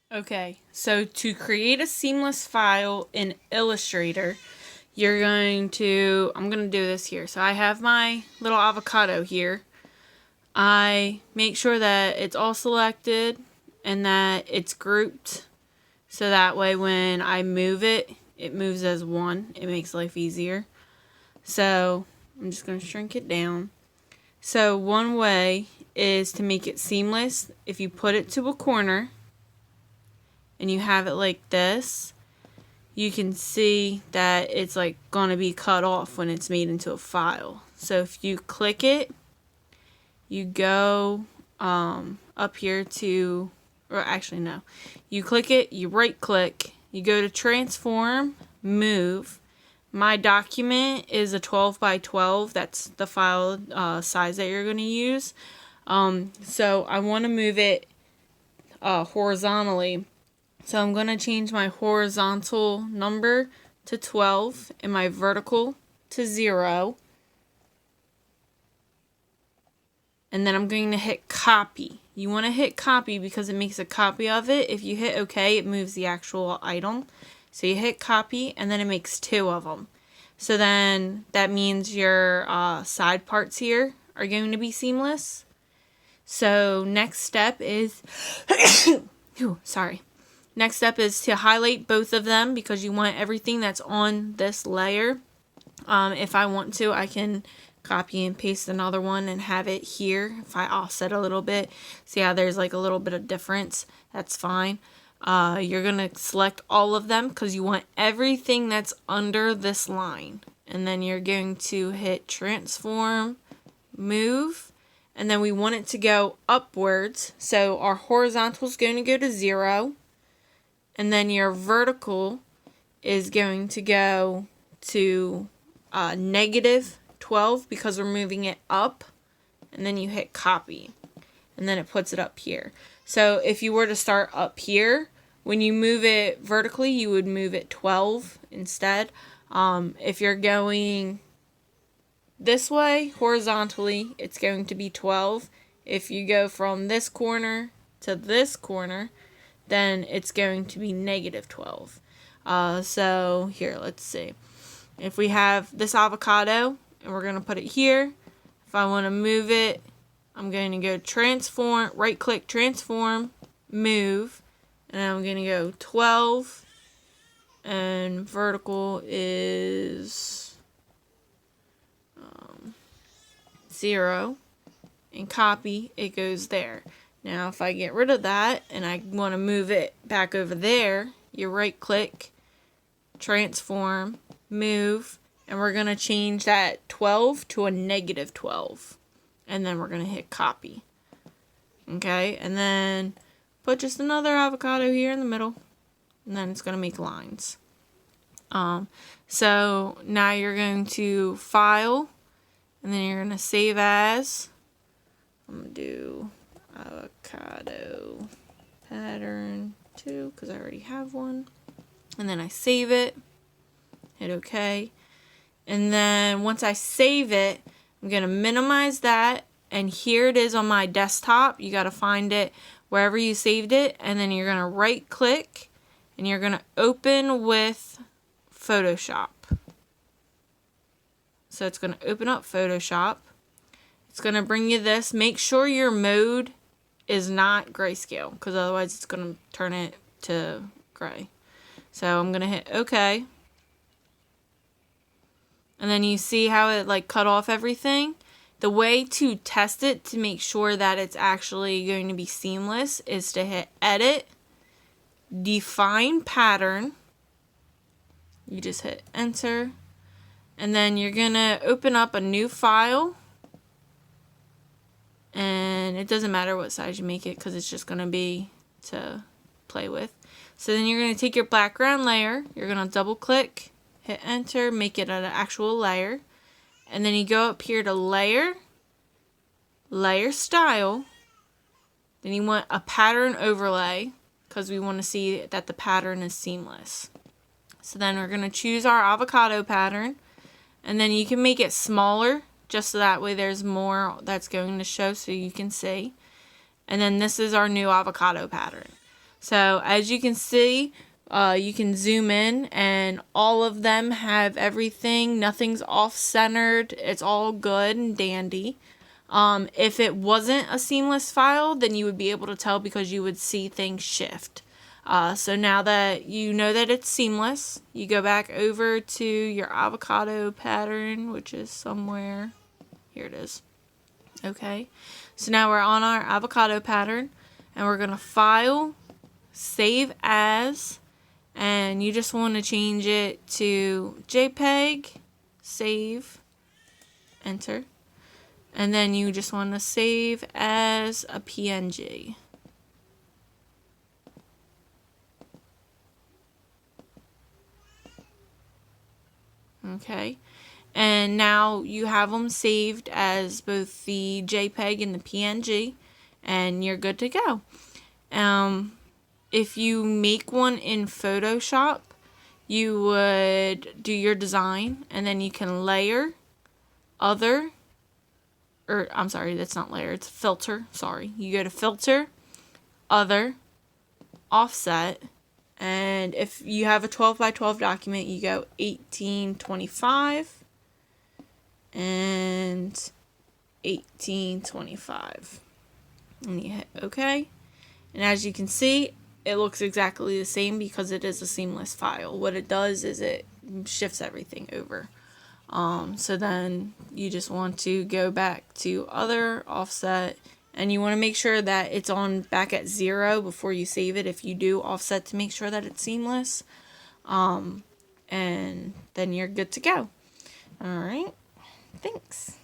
Okay, so to create a seamless file in Illustrator, I'm going to do this here. So I have my little avocado here. I make sure that it's all selected and that it's grouped. So that way when I move it, it moves as one. It makes life easier. So I'm just going to shrink it down. So one way is to make it seamless. If you put it to a corner and you have it like this, you can see that it's like going to be cut off when it's made into a file. So if you click it, you go up here to, or actually no, you click it, you right click, you go to transform, move. My document is a 12 by 12. That's the file size that you're going to use. So I want to move it horizontally. So I'm going to change my horizontal number to 12 and my vertical to 0. And then I'm going to hit copy. You want to hit copy because it makes a copy of it. If you hit OK, it moves the actual item. So you hit copy and then it makes 2 of them. So then that means your side parts here are going to be seamless. So next step is, sorry. Next step is to highlight both of them because you want everything that's on this layer. If I want to, I can copy and paste another one and have it here. If I offset a little bit, see how there's like a little bit of difference, that's fine. You're going to select all of them because you want everything that's under this line. And then you're going to hit transform, move, and then we want it to go upwards. So our horizontal is going to go to 0. And then your vertical is going to go to negative 12 because we're moving it up. And then you hit copy. And then it puts it up here. So if you were to start up here, when you move it vertically, you would move it 12 instead. If you're going this way, horizontally, it's going to be 12. If you go from this corner to this corner, then it's going to be negative 12. So here, let's see. If we have this avocado, and we're going to put it here. If I want to move it, I'm going to go transform, right click, transform, move, and I'm going to go 12, and vertical is 0, and copy, it goes there. Now if I get rid of that and I want to move it back over there, you right click, transform, move, and we're going to change that 12 to a negative 12. And then we're going to hit copy. Okay, and then put just another avocado here in the middle. And then it's going to make lines. So now you're going to file, and then you're going to save as. I'm going to do avocado pattern 2 because I already have one. And then I save it, hit OK. And then once I save it, I'm going to minimize that. And here it is on my desktop. You got to find it wherever you saved it. And then you're going to right click and you're going to open with Photoshop. So it's going to open up Photoshop. It's going to bring you this. Make sure your mode is not grayscale because otherwise it's going to turn it to gray. So I'm going to hit OK. And then you see how it like cut off everything. The way to test it to make sure that it's actually going to be seamless is to hit edit, define pattern. You just hit enter. And then you're going to open up a new file. And it doesn't matter what size you make it because it's just going to be to play with. So then you're going to take your background layer. You're going to double click, hit enter, make it an actual layer. And then you go up here to layer, layer style. Then you want a pattern overlay because we want to see that the pattern is seamless. So then we're going to choose our avocado pattern. And then you can make it smaller just so that way there's more that's going to show so you can see. And then this is our new avocado pattern. So as you can see, you can zoom in and all of them have everything. Nothing's off-centered. It's all good and dandy. If it wasn't a seamless file, then you would be able to tell because you would see things shift. So now that you know that it's seamless, you go back over to your avocado pattern, which is somewhere. Here it is. Okay. So now we're on our avocado pattern and we're going to file, save as, and you just want to change it to JPEG, save, enter. And then you just want to save as a PNG. Okay. And now you have them saved as both the JPEG and the PNG, and you're good to go. If you make one in Photoshop, you would do your design, and then you can layer, other, or I'm sorry, that's not layer, it's filter, sorry. You go to filter, other, offset, and if you have a 12 by 12 document, you go 1825 and 1825. And you hit OK. And as you can see, it looks exactly the same because it is a seamless file. What it does is it shifts everything over. So then you just want to go back to other, offset, and you want to make sure that it's on back at 0 before you save it if you do offset to make sure that it's seamless. And then you're good to go. Alright, thanks.